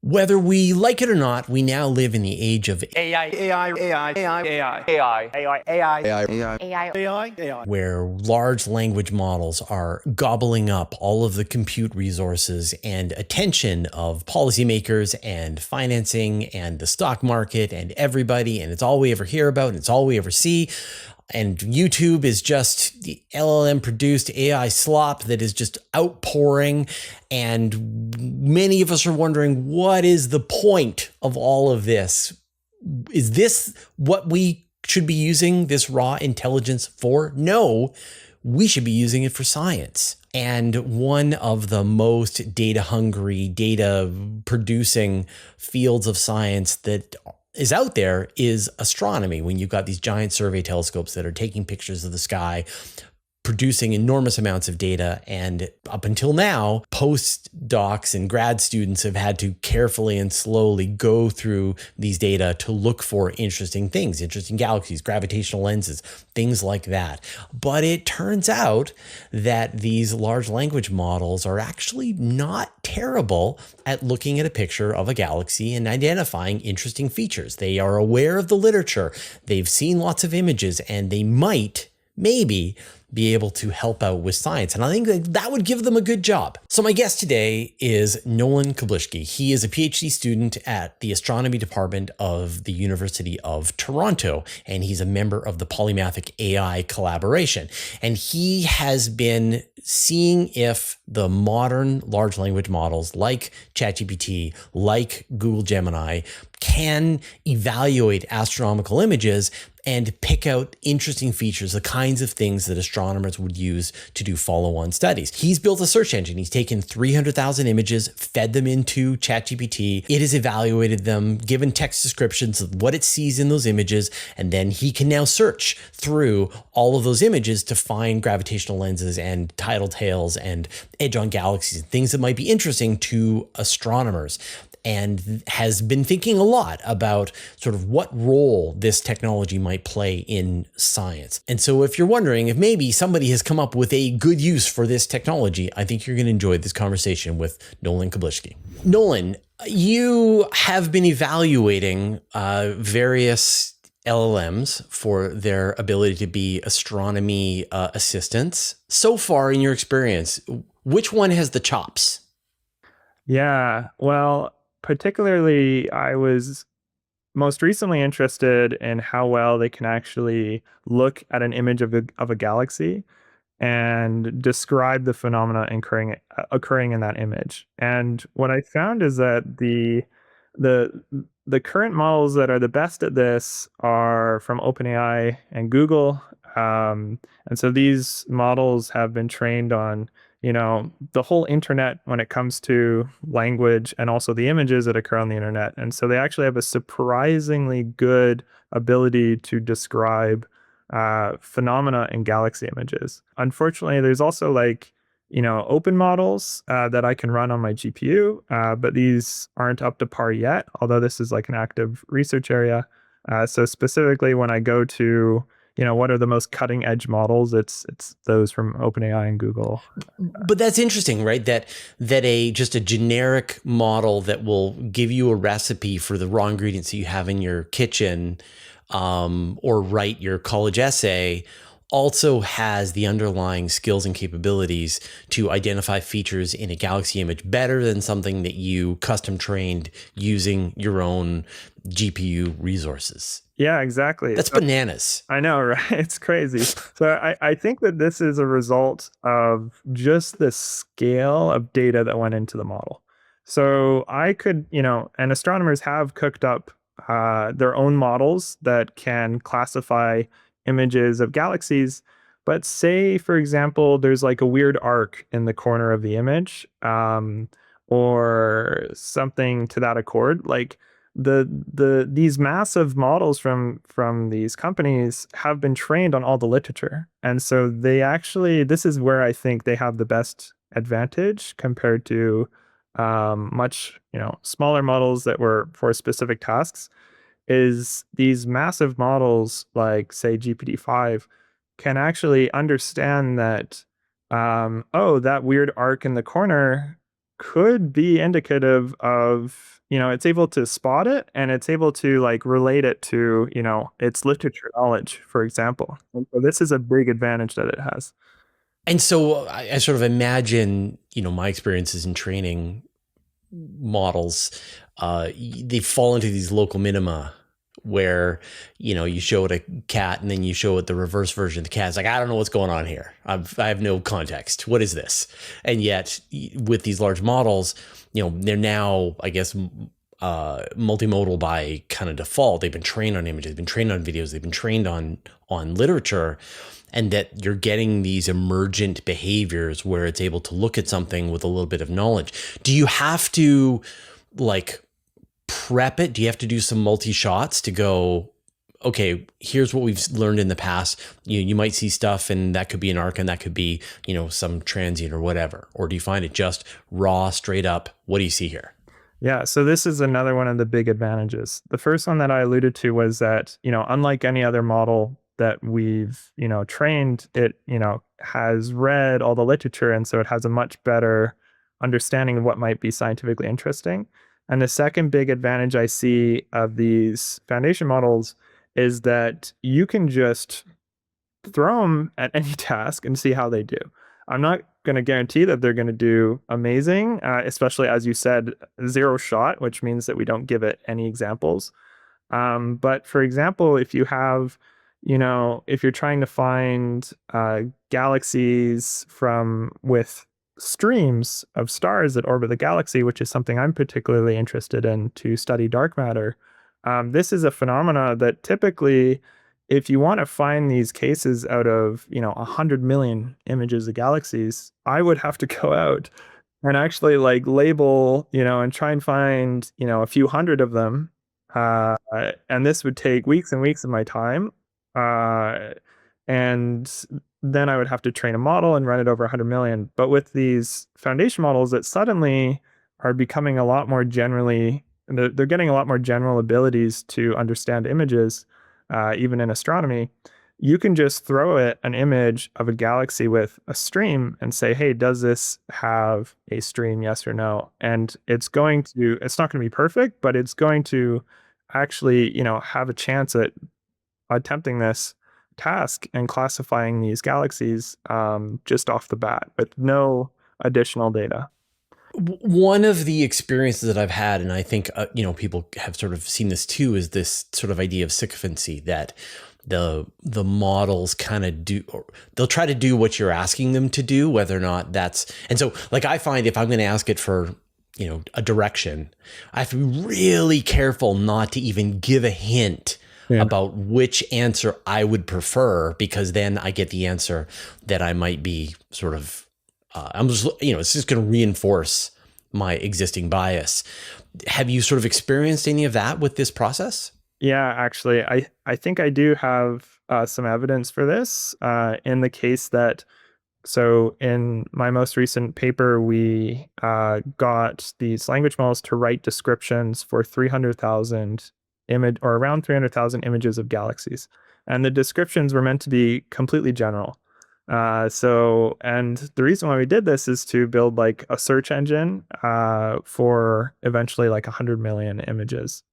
Whether we like it or not, we now live in the age of AI, AI, AI, AI, AI, AI, AI, AI, AI, AI, AI. where large language models are gobbling up all of the compute resources and attention of policymakers and financing and the stock market and everybody, and it's all we ever hear about and it's all we ever see. And YouTube is just the LLM produced AI slop that is just outpouring. And many of us are wondering, what is the point of all of this? Is this what we should be using this raw intelligence for? No, we should be using it for science. And one of the most data hungry, data producing fields of science that is out there is astronomy. When you've got these giant survey telescopes that are taking pictures of the sky, producing enormous amounts of data. And up until now, postdocs and grad students have had to carefully and slowly go through these data to look for interesting things, interesting galaxies, gravitational lenses, things like that. But it turns out that these large language models are actually not terrible at looking at a picture of a galaxy and identifying interesting features. They are aware of the literature, they've seen lots of images, and they maybe be able to help out with science. And I think that would give them a good job. So my guest today is Nolan Kablishki. He is a PhD student at the astronomy department of the University of Toronto, and he's a member of the Polymathic AI collaboration. And he has been seeing if the modern large language models like ChatGPT, like Google Gemini, can evaluate astronomical images and pick out interesting features, the kinds of things that astronomers would use to do follow-on studies. He's built a search engine. He's taken 300,000 images, fed them into ChatGPT. It has evaluated them, given text descriptions of what it sees in those images, and then he can now search through all of those images to find gravitational lenses and tidal tails and edge-on galaxies, things that might be interesting to astronomers, and has been thinking a lot about sort of what role this technology might play in science. And so if you're wondering if maybe somebody has come up with a good use for this technology, I think you're going to enjoy this conversation with Nolan Kablishki. Nolan, you have been evaluating various LLMs for their ability to be astronomy assistants. So far in your experience, which one has the chops? Yeah, well, particularly I was most recently interested in how well they can actually look at an image of a galaxy and describe the phenomena occurring in that image. And what I found is that the the current models that are the best at this are from OpenAI and Google. And so these models have been trained on, the whole internet when it comes to language and also the images that occur on the internet. And so they actually have a surprisingly good ability to describe phenomena in galaxy images. Unfortunately, there's also open models that I can run on my GPU, but these aren't up to par yet, although this is like an active research area. So specifically when I go to, what are the most cutting edge models? It's those from OpenAI and Google. But that's interesting, right? That just a generic model that will give you a recipe for the raw ingredients that you have in your kitchen, or write your college essay, also has the underlying skills and capabilities to identify features in a galaxy image better than something that you custom trained using your own GPU resources. Yeah, exactly. That's bananas. I know, right? It's crazy. So I think that this is a result of just the scale of data that went into the model. So I could, and astronomers have cooked up their own models that can classify images of galaxies. But say, for example, there's like a weird arc in the corner of the image, or something to that accord. Like these massive models from these companies have been trained on all the literature, and so this is where I think they have the best advantage compared to much smaller models that were for specific tasks. Is these massive models like say GPT-5 can actually understand that, that weird arc in the corner could be indicative of, it's able to spot it and it's able to like relate it to, its literature knowledge, for example. And so this is a big advantage that it has. And so I sort of imagine, my experiences in training models, they fall into these local minima where, you show it a cat and then you show it the reverse version of the cat. It's like, I don't know what's going on here. I have no context. What is this? And yet with these large models, they're now, I guess, multimodal by kind of default. They've been trained on images, they've been trained on videos, they've been trained on literature, and that you're getting these emergent behaviors where it's able to look at something with a little bit of knowledge. Do you have to like prep it? Do you have to do some multi shots to go, okay, here's what we've learned in the past? You might see stuff and that could be an arc and that could be, some transient or whatever. Or do you find it just raw, straight up? What do you see here? Yeah, so this is another one of the big advantages. The first one that I alluded to was that, unlike any other model that we've, trained, it, has read all the literature. And so it has a much better understanding of what might be scientifically interesting. And the second big advantage I see of these foundation models is that you can just throw them at any task and see how they do. I'm not going to guarantee that they're going to do amazing, especially as you said, zero shot, which means that we don't give it any examples. But for example, if you have, if you're trying to find galaxies with streams of stars that orbit the galaxy, which is something I'm particularly interested in to study dark matter, this is a phenomena that typically, if you want to find these cases out of 100 million images of galaxies, I would have to go out and actually like label, and try and find a few hundred of them, and this would take weeks and weeks of my time, and then I would have to train a model and run it over 100 million. But with these foundation models that suddenly are becoming a lot more generally, they're getting a lot more general abilities to understand images, even in astronomy. You can just throw it an image of a galaxy with a stream and say, hey, does this have a stream? Yes or no? And it's not going to be perfect, but it's going to actually, have a chance at attempting this task and classifying these galaxies just off the bat with no additional data. One of the experiences that I've had, and I think people have sort of seen this too, is this sort of idea of sycophancy, that the models kind of they'll try to do what you're asking them to do, whether or not that's. And so like I find if I'm going to ask it for a direction, I have to be really careful not to even give a hint about which answer I would prefer, because then I get the answer that I might be sort of it's just going to reinforce my existing bias. Have you sort of experienced any of that with this process? Yeah, actually, I think I do have some evidence for this in the case that, so in my most recent paper, we got these language models to write descriptions for 300,000 around 300,000 images of galaxies. And the descriptions were meant to be completely general. And the reason why we did this is to build like a search engine for eventually like 100 million images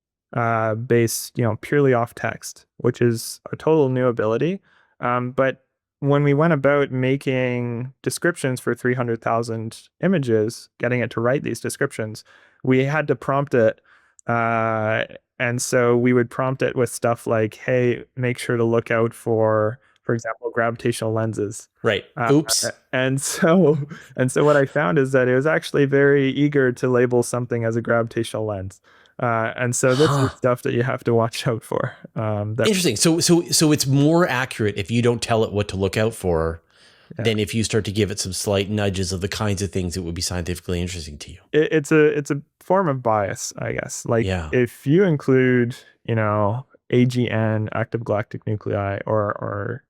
based, purely off text, which is a total new ability. But when we went about making descriptions for 300,000 images, getting it to write these descriptions, we had to prompt it. And so we would prompt it with stuff like, hey, make sure to look out for example, gravitational lenses. Right. Oops. And so what I found is that it was actually very eager to label something as a gravitational lens. And so this is stuff that you have to watch out for. Interesting. So it's more accurate if you don't tell it what to look out for than if you start to give it some slight nudges of the kinds of things that would be scientifically interesting to you. It's a form of bias, I guess. Like if you include, AGN, active galactic nuclei, or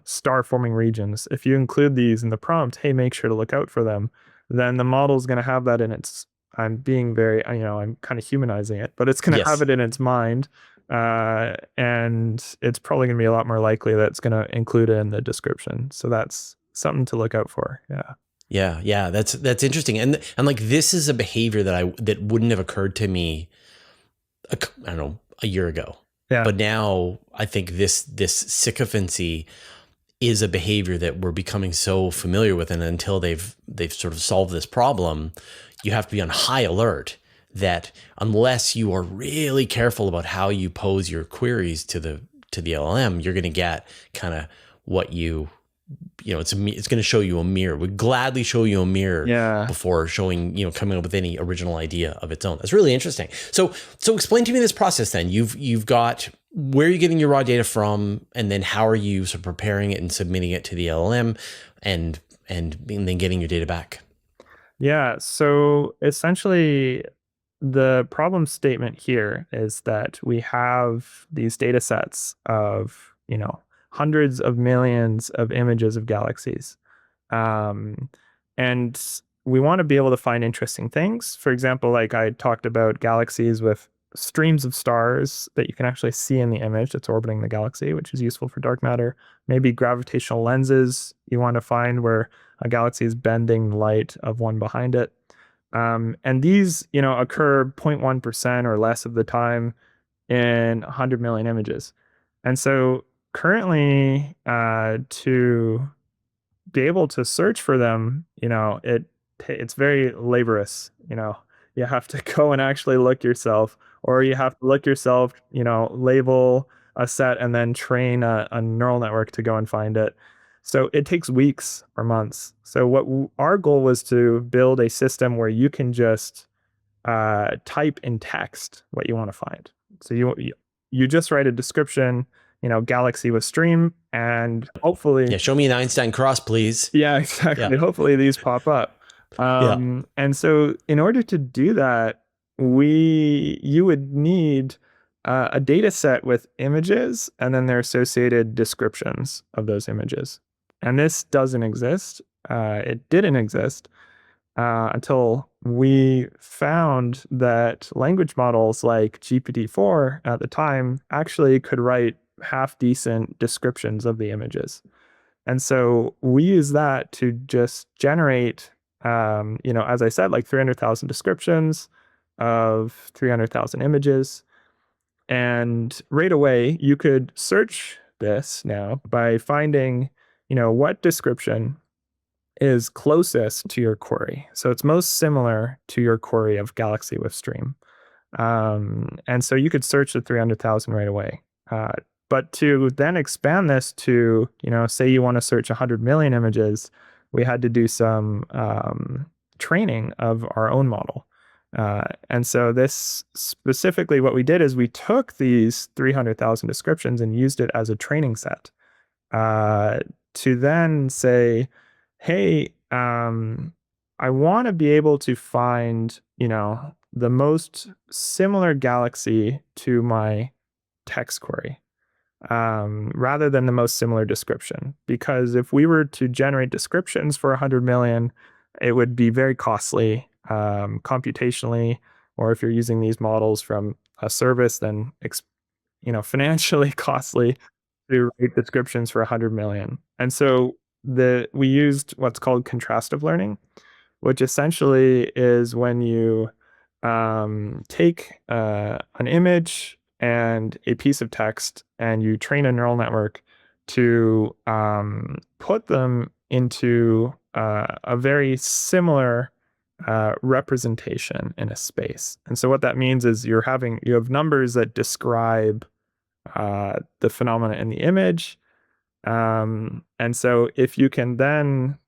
star forming regions, if you include these in the prompt, hey, make sure to look out for them, then the model's going to have that in its, I'm being very, I'm kind of humanizing it, but it's going to have it in its mind. And it's probably going to be a lot more likely that it's going to include it in the description. So that's something to look out for. Yeah. Yeah, that's interesting, and like this is a behavior that wouldn't have occurred to me, I don't know, a year ago, Yeah. but now I think this sycophancy is a behavior that we're becoming so familiar with, and until they've sort of solved this problem, you have to be on high alert that unless you are really careful about how you pose your queries to the LLM, you're going to get kind of what it's going to show you a mirror. Would gladly show you a mirror Yeah. before showing, coming up with any original idea of its own. That's really interesting. So explain to me this process then. You've got, where are you getting your raw data from, and then how are you sort of preparing it and submitting it to the LLM, and then getting your data back? Yeah. So essentially, the problem statement here is that we have these data sets of, hundreds of millions of images of galaxies. Um, and we want to be able to find interesting things. For example, like I talked about galaxies with streams of stars that you can actually see in the image that's orbiting the galaxy, which is useful for dark matter. Maybe gravitational lenses you want to find where a galaxy is bending the light of one behind it. And these, occur 0.1% or less of the time in 100 million images. And so currently, to be able to search for them, it's very laborious. You have to go and actually look yourself, or you have to look yourself, label a set and then train a neural network to go and find it. So it takes weeks or months. So our goal was to build a system where you can just type in text what you want to find. So you just write a description, galaxy with stream, and hopefully, Yeah, show me an Einstein cross, please. yeah, exactly. Yeah. Hopefully these pop up. Yeah. And so in order to do that, you would need a data set with images and then their associated descriptions of those images. And this doesn't exist. It didn't exist until we found that language models like GPT-4 at the time actually could write half decent descriptions of the images. And so we use that to just generate, as I said, like 300,000 descriptions of 300,000 images. And right away, you could search this now by finding, what description is closest to your query. So it's most similar to your query of Galaxy with Stream. And so you could search the 300,000 right away. But to then expand this to, say you want to search 100 million images, we had to do some training of our own model. And so this specifically, what we did is we took these 300,000 descriptions and used it as a training set to then say, hey, I want to be able to find, the most similar galaxy to my text query, rather than the most similar description. Because if we were to generate descriptions for 100 million, it would be very costly computationally, or if you're using these models from a service, then financially costly to write descriptions for 100 million. And so we used what's called contrastive learning, which essentially is when you take an image and a piece of text and you train a neural network to put them into a very similar representation in a space. And so what that means is you have numbers that describe the phenomena in the image. And so if you can train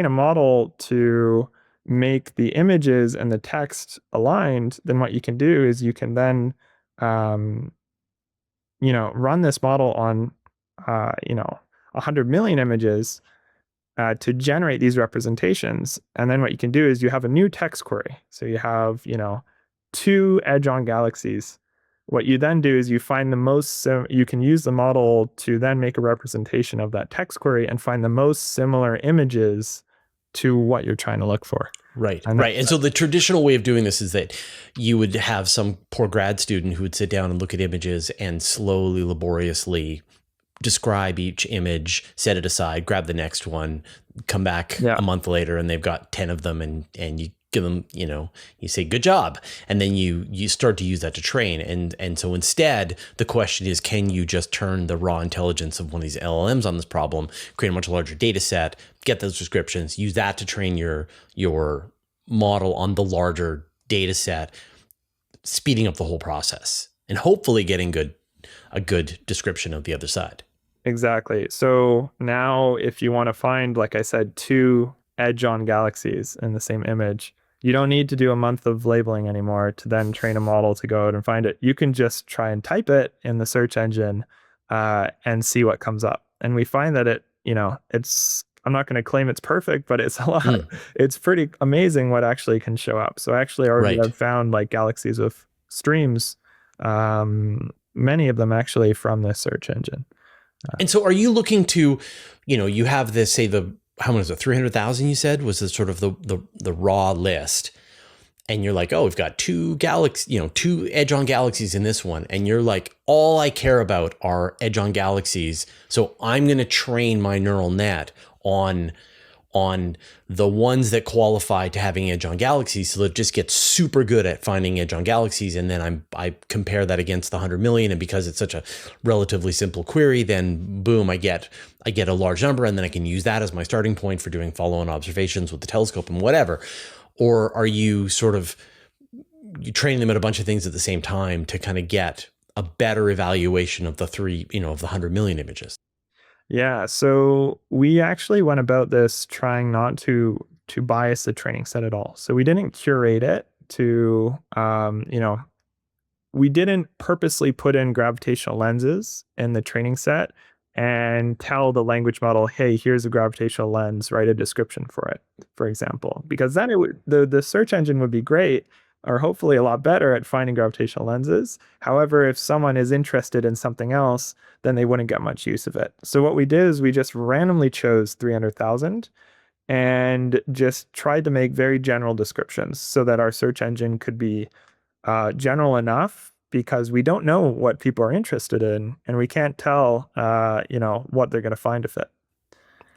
a model to make the images and the text aligned, then what you can do is you can then, run this model on, 100 million images to generate these representations. And then what you can do is you have a new text query. So you have, 2 edge-on galaxies. What you then do is you find you can use the model to then make a representation of that text query and find the most similar images to what you're trying to look for. Right. And so the traditional way of doing this is that you would have some poor grad student who would sit down and look at images and slowly, laboriously describe each image, set it aside, grab the next one, come back Yeah. a month later, and they've got 10 of them, and you give them, you say good job, and then you start to use that to train. And so instead, the question is, can you just turn the raw intelligence of one of these LLMs on this problem, create a much larger data set, get those descriptions, use that to train your model on the larger data set, speeding up the whole process and hopefully getting a good description of the other side. Exactly. So now if you want to find, like I said, two edge-on galaxies in the same image, you don't need to do a month of labeling anymore to then train a model to go out and find it. You can just try and type it in the search engine and see what comes up. And we find that I'm not going to claim it's perfect, but it's a lot. It's pretty amazing what actually can show up. So actually already I've found like galaxies with streams, many of them actually from this search engine. And so are you looking to, you have this, say how much is it, 300,000 you said was the sort of the raw list. And you're like, oh, we've got two edge-on galaxies in this one. And you're like, all I care about are edge-on galaxies. So I'm going to train my neural net on the ones that qualify to having edge-on galaxies, so that it just gets super good at finding edge-on galaxies. And then I compare that against the 100 million. And because it's such a relatively simple query, then boom, I get a large number. And then I can use that as my starting point for doing follow-on observations with the telescope and whatever. Or are you you training them at a bunch of things at the same time to kind of get a better evaluation of the of the 100 million images? Yeah, so we actually went about this trying not to bias the training set at all. So we didn't curate it to, we didn't purposely put in gravitational lenses in the training set and tell the language model, hey, here's a gravitational lens, write a description for it, for example, because then the search engine would be great, or hopefully a lot better at finding gravitational lenses. However, if someone is interested in something else, then they wouldn't get much use of it. So what we did is we just randomly chose 300,000 and just tried to make very general descriptions so that our search engine could be general enough, because we don't know what people are interested in, and we can't tell, what they're going to find with it.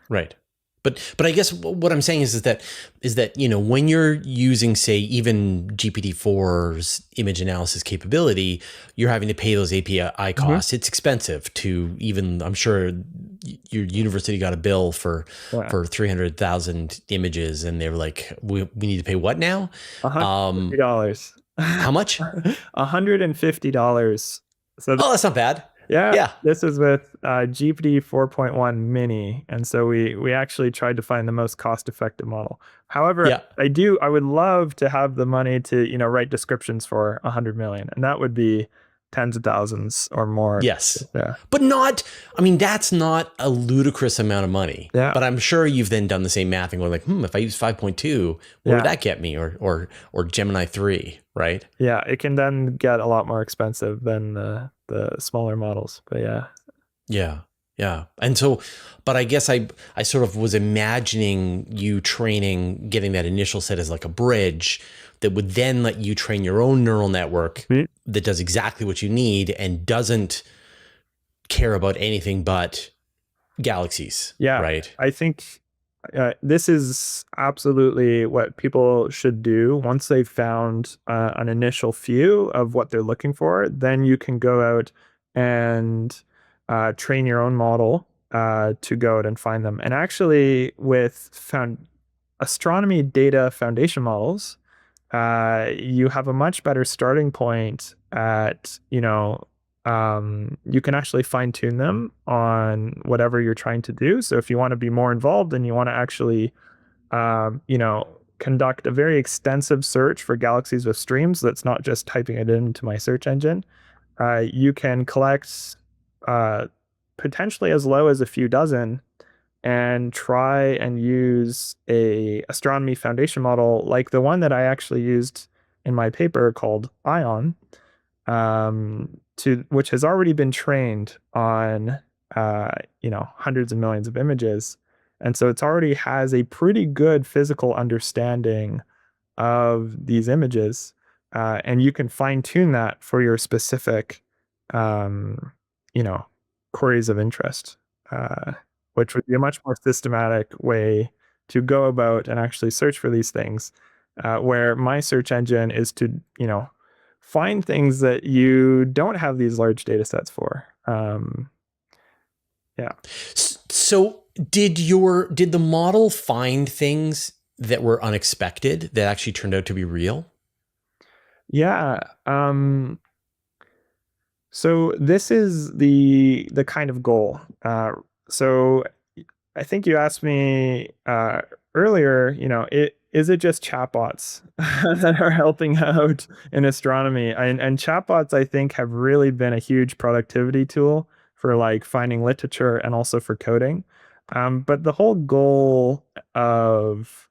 Right. But I guess what I'm saying is that when you're using, say, even GPT-4's image analysis capability, you're having to pay those API costs. Mm-hmm. It's expensive to even, I'm sure your university got a bill for 300,000 images, and they were like, we need to pay what now? $150. How much? $150. So that's not bad. Yeah. This is with GPT 4.1 mini. And so we actually tried to find the most cost-effective model. However, I would love to have the money to, write descriptions for 100 million. And that would be tens of thousands or more. Yes. Yeah. But that's not a ludicrous amount of money. Yeah. But I'm sure you've then done the same math and going like, if I use 5.2, what would that get me? Or Gemini 3, right? Yeah. It can then get a lot more expensive than the smaller models, but yeah. And so, but I guess I sort of was imagining you getting that initial set as like a bridge that would then let you train your own neural network that does exactly what you need and doesn't care about anything but galaxies. Yeah. Right. I think this is absolutely what people should do. Once they've found an initial few of what they're looking for, then you can go out and train your own model to go out and find them. And actually, with astronomy data foundation models, you have a much better starting point at, you can actually fine tune them on whatever you're trying to do. So if you want to be more involved and you want to actually, conduct a very extensive search for galaxies with streams, that's not just typing it into my search engine, you can collect potentially as low as a few dozen and try and use a astronomy foundation model like the one that I actually used in my paper called ION, which has already been trained on hundreds of millions of images. And so it's already has a pretty good physical understanding of these images. And you can fine tune that for your specific queries of interest, which would be a much more systematic way to go about and actually search for these things, where my search engine is to, find things that you don't have these large data sets for. Yeah. So did the model find things that were unexpected that actually turned out to be real? Yeah. So this is the kind of goal. So I think you asked me earlier, is it just chatbots that are helping out in astronomy? And chatbots, I think, have really been a huge productivity tool for like finding literature and also for coding. But the whole goal of,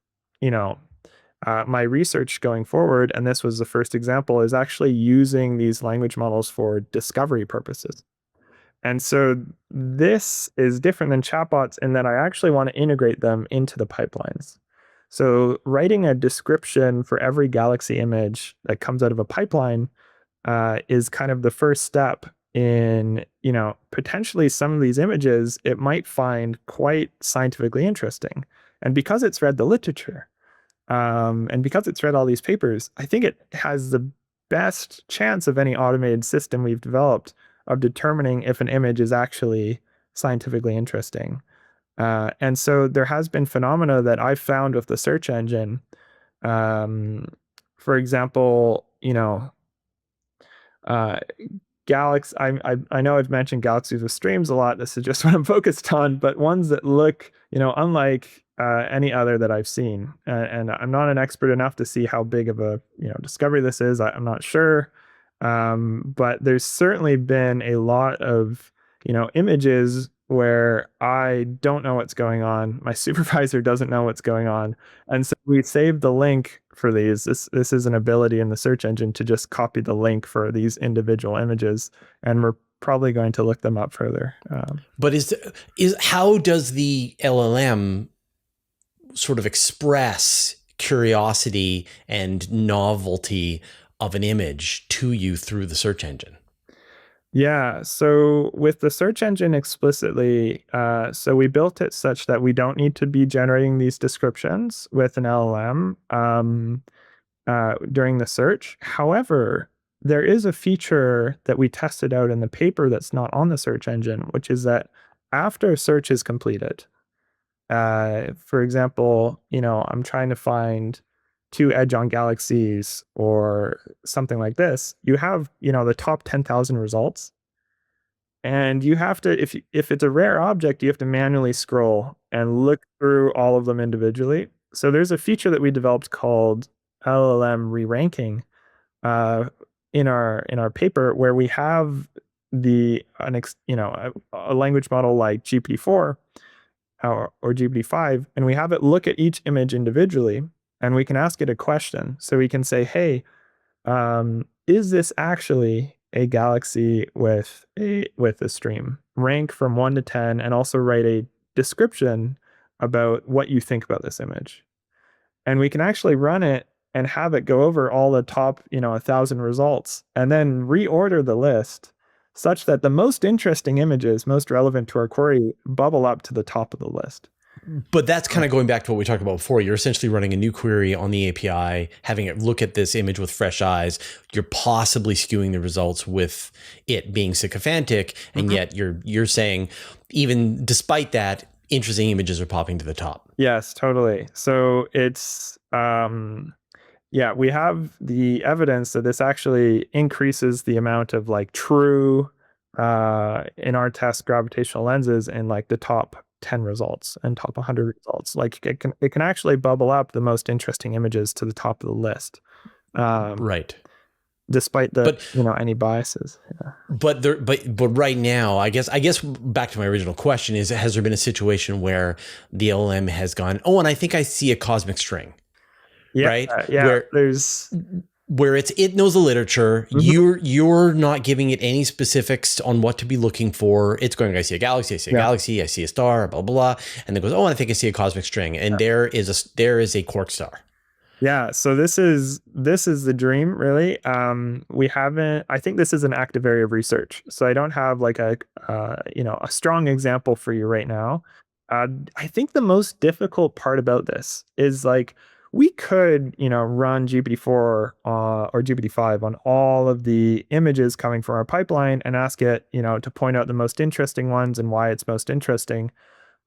my research going forward, and this was the first example, is actually using these language models for discovery purposes. And so this is different than chatbots in that I actually want to integrate them into the pipelines. So writing a description for every galaxy image that comes out of a pipeline is kind of the first step in, potentially some of these images it might find quite scientifically interesting. And because it's read the literature, and because it's read all these papers, I think it has the best chance of any automated system we've developed of determining if an image is actually scientifically interesting. And so there has been phenomena that I've found with the search engine. For example, uh, I know I've mentioned galaxies with streams a lot. This is just what I'm focused on, but ones that look, unlike any other that I've seen. And I'm not an expert enough to see how big of a discovery this is. I'm not sure, but there's certainly been a lot of images where I don't know what's going on. My supervisor doesn't know what's going on, and so we saved the link for these. This is an ability in the search engine to just copy the link for these individual images, and we're probably going to look them up further. But how does the LLM sort of express curiosity and novelty of an image to you through the search engine? Yeah, so with the search engine explicitly, so we built it such that we don't need to be generating these descriptions with an LLM during the search. However, there is a feature that we tested out in the paper that's not on the search engine, which is that after a search is completed, for example, I'm trying to find two edge-on galaxies or something like this, you have, the top 10,000 results. And you have to, if it's a rare object, you have to manually scroll and look through all of them individually. So there's a feature that we developed called LLM re-ranking in our paper where we have a language model like GPT-4 or GPT-5, and we have it look at each image individually, and we can ask it a question. So we can say, hey, is this actually a galaxy with a stream? Rank from 1 to 10 and also write a description about what you think about this image. And we can actually run it and have it go over all the top, 1,000 results and then reorder the list such that the most interesting images, most relevant to our query, bubble up to the top of the list. But that's kind of going back to what we talked about before. You're essentially running a new query on the API, having it look at this image with fresh eyes. You're possibly skewing the results with it being sycophantic, and yet you're saying, even despite that, interesting images are popping to the top. Yes, totally. So it's we have the evidence that this actually increases the amount of like true in our test gravitational lenses in like the top 10 results and top 100 results. Like it can actually bubble up the most interesting images to the top of the list. Right. Despite any biases. Yeah. But right now, I guess back to my original question is, has there been a situation where the LLM has gone, oh, and I think I see a cosmic string? Yeah, right? Yeah. Where it knows the literature. You're not giving it any specifics on what to be looking for. It's going, I see a galaxy, I see a galaxy, I see a star, blah, blah, blah. And then goes, oh, I think I see a cosmic string. And there is a quark star. Yeah, so this is the dream, really. We haven't. I think this is an active area of research, so I don't have like a strong example for you right now. Uh, I think the most difficult part about this is like we could run GPT-4 or GPT-5 on all of the images coming from our pipeline and ask it to point out the most interesting ones and why it's most interesting.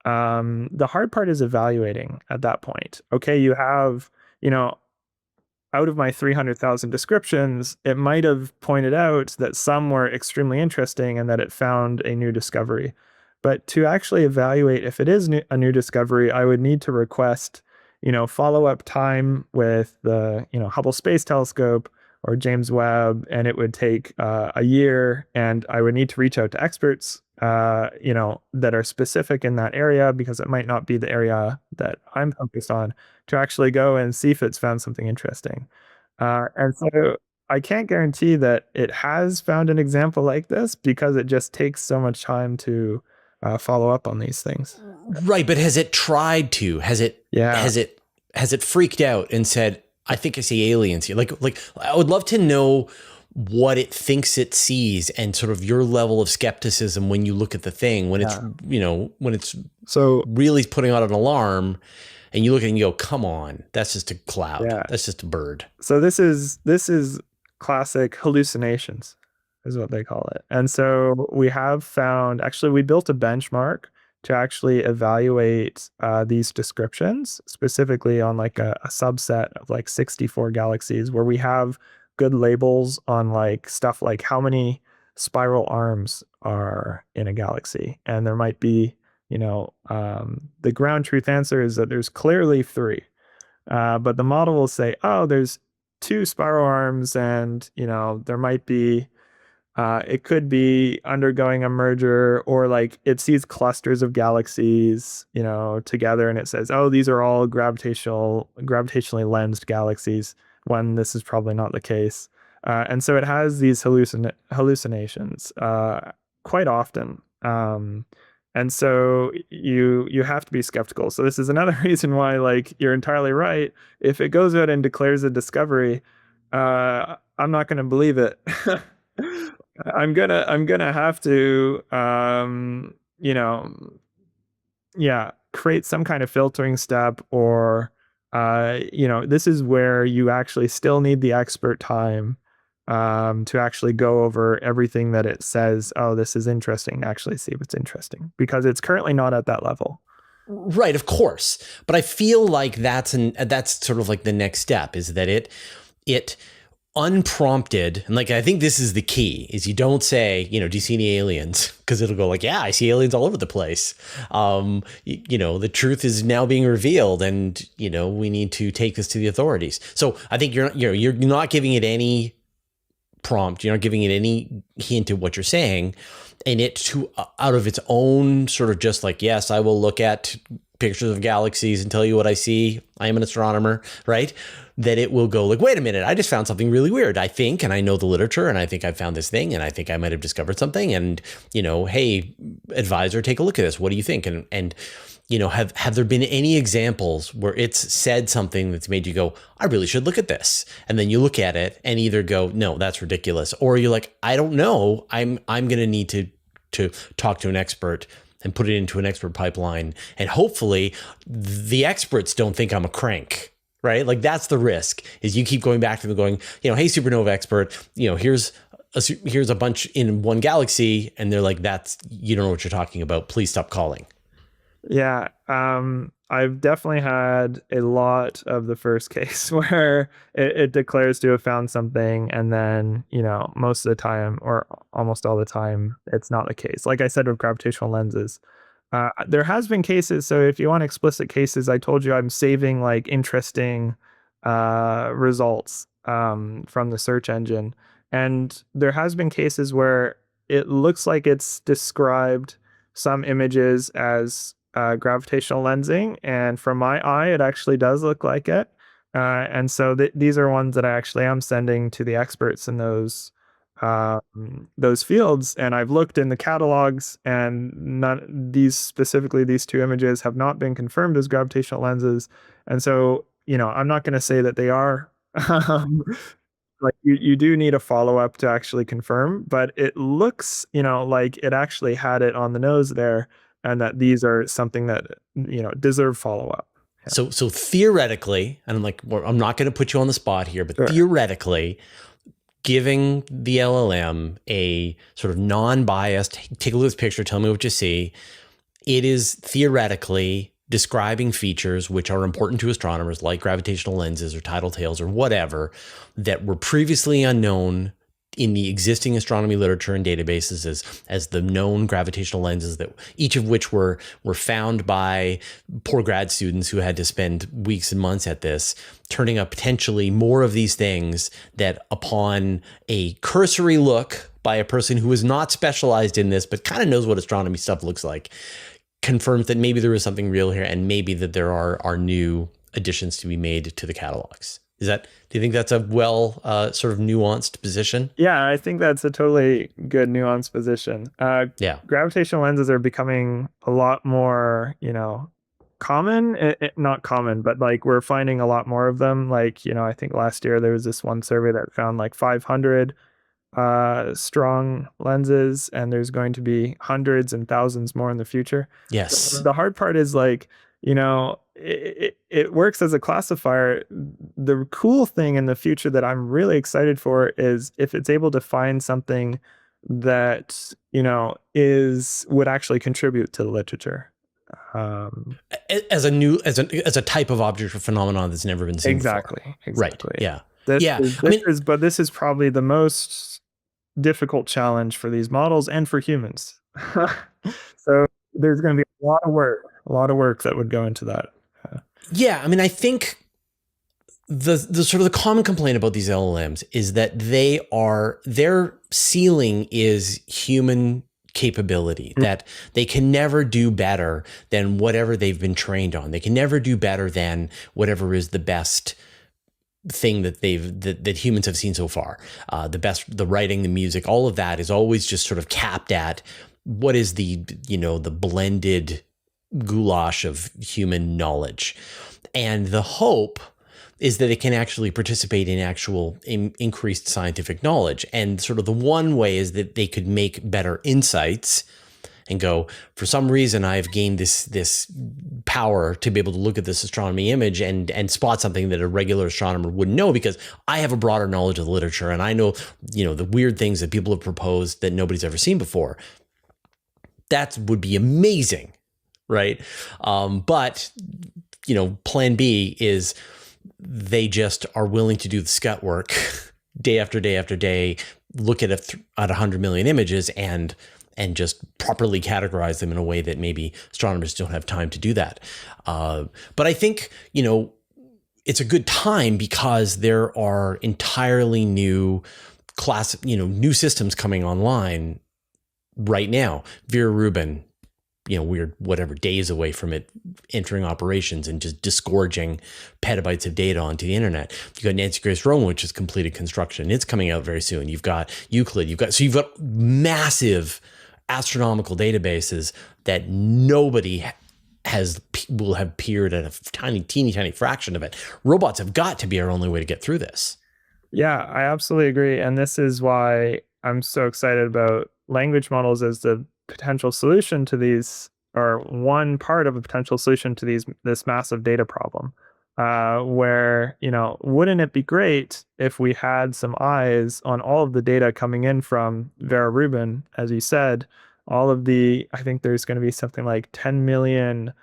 The hard part is evaluating at that point. Okay, you have you know out of my 300,000 descriptions, it might have pointed out that some were extremely interesting and that it found a new discovery. But to actually evaluate if it is a new discovery, I would need to request, follow-up time with the, Hubble Space Telescope or James Webb, and it would take a year, and I would need to reach out to experts, that are specific in that area because it might not be the area that I'm focused on to actually go and see if it's found something interesting. And so I can't guarantee that it has found an example like this because it just takes so much time to follow up on these things. Right, but has it tried to? Yeah, Has it freaked out and said, "I think I see aliens here"? Like I would love to know what it thinks it sees and sort of your level of skepticism when you look at the thing when it's yeah. when it's So really putting out an alarm and you look at it and you go, "Come on, that's just a cloud. yeah, That's just a bird." so this is classic hallucinations, is what they call it. And so we have found, actually, we built a benchmark to actually evaluate these descriptions specifically on like a subset of like 64 galaxies where we have good labels on like stuff like how many spiral arms are in a galaxy. And there might be, the ground truth answer is that there's clearly three. But the model will say, oh, there's two spiral arms, and there might be it could be undergoing a merger, or like it sees clusters of galaxies, together, and it says, oh, these are all gravitationally lensed galaxies, when this is probably not the case. And so it has these hallucinations quite often. And so you have to be skeptical. So this is another reason why, like, you're entirely right. If it goes out and declares a discovery, I'm not going to believe it. I'm gonna have to yeah, create some kind of filtering step, or this is where you actually still need the expert time to actually go over everything that it says, oh, this is interesting, actually see if it's interesting, because it's currently not at that level. Right, of course. But I feel like that's sort of like the next step is that it unprompted, and like I think this is the key, is you don't say, do you see any aliens? Because it'll go like, yeah, I see aliens all over the place. The truth is now being revealed, and we need to take this to the authorities. So I think you're not giving it any prompt, you're not giving it any hint of what you're saying, and it to out of its own sort of just like, yes, I will look at pictures of galaxies and tell you what I see. I am an astronomer, right? That it will go like, wait a minute, I just found something really weird. I think, and I know the literature, and I think I found this thing, and I think I might have discovered something. And hey, advisor, take a look at this. What do you think? And have there been any examples where it's said something that's made you go, I really should look at this? And then you look at it and either go, no, that's ridiculous, or you're like, I don't know. I'm going to need to talk to an expert and put it into an expert pipeline. And hopefully the experts don't think I'm a crank, right? Like that's the risk, is you keep going back to them going, hey, supernova expert, here's a bunch in one galaxy. And they're like, you don't know what you're talking about. Please stop calling. Yeah, I've definitely had a lot of the first case where it declares to have found something, and then, most of the time, or almost all the time, it's not the case. Like I said, with gravitational lenses, there has been cases. So if you want explicit cases, I told you I'm saving like interesting results from the search engine. And there has been cases where it looks like it's described some images as gravitational lensing, and from my eye, it actually does look like it. And so these are ones that I actually am sending to the experts in those fields, and I've looked in the catalogs, and these two images have not been confirmed as gravitational lenses. And so I'm not going to say that they are. Um, like you do need a follow-up to actually confirm, but it looks, like it actually had it on the nose there, and that these are something that, deserve follow-up. Yeah. So theoretically, and I'm like, well, I'm not going to put you on the spot here, but Sure. theoretically, giving the LLM a sort of non-biased, take a look at this picture, tell me what you see. It is theoretically describing features which are important to astronomers, like gravitational lenses or tidal tails or whatever, that were previously unknown in the existing astronomy literature and databases as the known gravitational lenses, that each of which were found by poor grad students who had to spend weeks and months at this, turning up potentially more of these things that, upon a cursory look by a person who is not specialized in this but kind of knows what astronomy stuff looks like, confirms that maybe there is something real here, and maybe that there are new additions to be made to the catalogs. Do you think that's a well sort of nuanced position? Yeah, I think that's a totally good nuanced position. Yeah. Gravitational lenses are becoming a lot more, common. Not common, but like we're finding a lot more of them. Like, I think last year there was this one survey that found like 500 strong lenses, and there's going to be hundreds and thousands more in the future. Yes. The hard part is like, it works as a classifier. The cool thing in the future that I'm really excited for is if it's able to find something that, would actually contribute to the literature. As a type of object or phenomenon that's never been seen exactly, before. Exactly. Right. Yeah. But this is probably the most difficult challenge for these models and for humans. So there's going to be a lot of work that would go into that. Yeah, I mean, I think the sort of the common complaint about these LLMs is that their ceiling is human capability, that they can never do better than whatever they've been trained on. They can never do better than whatever is the best thing that humans have seen so far. The writing, the music, all of that is always just sort of capped at what is the blended goulash of human knowledge. And the hope is that it can actually participate in actual increased scientific knowledge. And sort of the one way is that they could make better insights and go, for some reason, I've gained this power to be able to look at this astronomy image and spot something that a regular astronomer wouldn't know, because I have a broader knowledge of the literature and I know, the weird things that people have proposed that nobody's ever seen before. That would be amazing, right? But plan B is they just are willing to do the scut work day after day after day, look at 100 million images and just properly categorize them in a way that maybe astronomers don't have time to do that. But I think, it's a good time because there are entirely new new systems coming online right now. Vera Rubin, we're days away from it entering operations and just disgorging petabytes of data onto the internet. You've got Nancy Grace Roman, which has completed construction. It's coming out very soon. You've got Euclid. You've got massive astronomical databases that nobody will have peered at a teeny fraction of it. Robots have got to be our only way to get through this. Yeah, I absolutely agree. And this is why I'm so excited about language models as the potential solution to these, or one part of a potential solution to this massive data problem. Where, wouldn't it be great if we had some eyes on all of the data coming in from Vera Rubin, as you said, I think there's going to be something like 10 million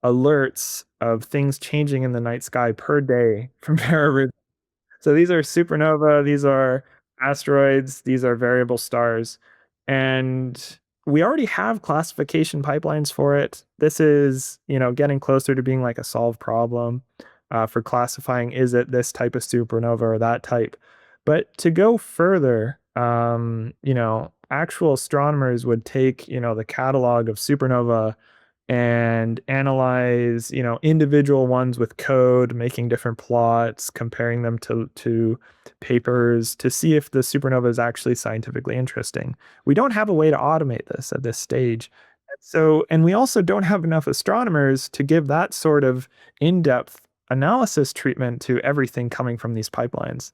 alerts of things changing in the night sky per day from Vera Rubin. So these are supernova, these are asteroids, these are variable stars, and we already have classification pipelines for it. This is, getting closer to being like a solved problem for classifying, is it this type of supernova or that type? But to go further, actual astronomers would take, the catalog of supernova and analyze, individual ones with code, making different plots, comparing them to papers to see if the supernova is actually scientifically interesting. We don't have a way to automate this at this stage. And we also don't have enough astronomers to give that sort of in-depth analysis treatment to everything coming from these pipelines.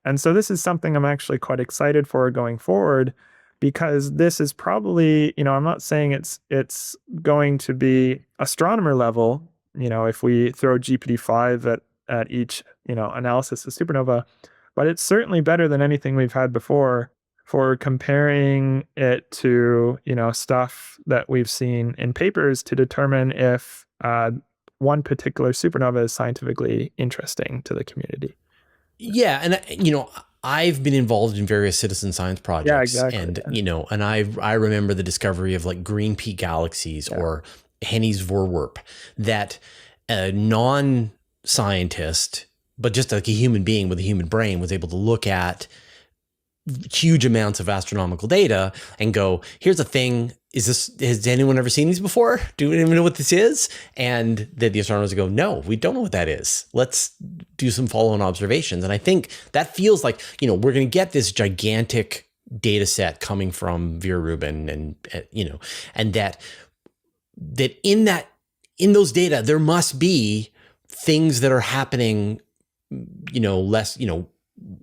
And so this is something I'm actually quite excited for going forward, because this is probably, I'm not saying it's going to be astronomer level, if we throw GPT-5 at each, analysis of supernova, but it's certainly better than anything we've had before for comparing it to, stuff that we've seen in papers to determine if one particular supernova is scientifically interesting to the community. Yeah, and I've been involved in various citizen science Yeah, projects, exactly. and and I remember the discovery of like green pea galaxies or Henny's Vorwerp, that a non-scientist, but just like a human being with a human brain, was able to look at huge amounts of astronomical data and go, here's a thing. Has anyone ever seen these before? Do we even know what this is? And then the astronomers go, no, we don't know what that is. Let's do some follow-on observations. And I think that feels like, we're going to get this gigantic data set coming from Vera Rubin, and and that in those data, there must be things that are happening,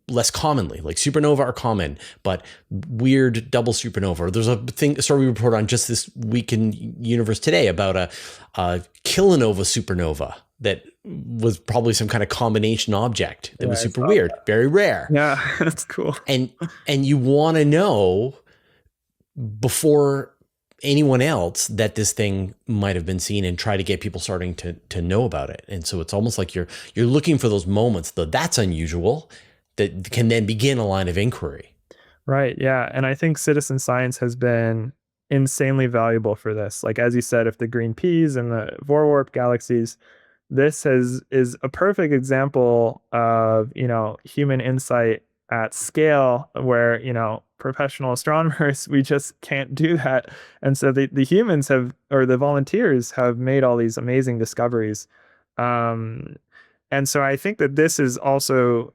less commonly. Like supernova are common, but weird double supernova. There's a story we report on just this week in Universe Today about a kilonova supernova that was probably some kind of combination object that was super weird, very rare. Yeah, that's cool. And you want to know before anyone else that this thing might have been seen, and try to get people starting to know about it. And so it's almost like you're looking for those moments, though that's unusual, that can then begin a line of inquiry. Right. Yeah. And I think citizen science has been insanely valuable for this. Like, as you said, if the green peas and the Vorwerp galaxies, this is a perfect example of, human insight at scale where, professional astronomers, we just can't do that. And so the humans or the volunteers have made all these amazing discoveries. And so I think that this is also,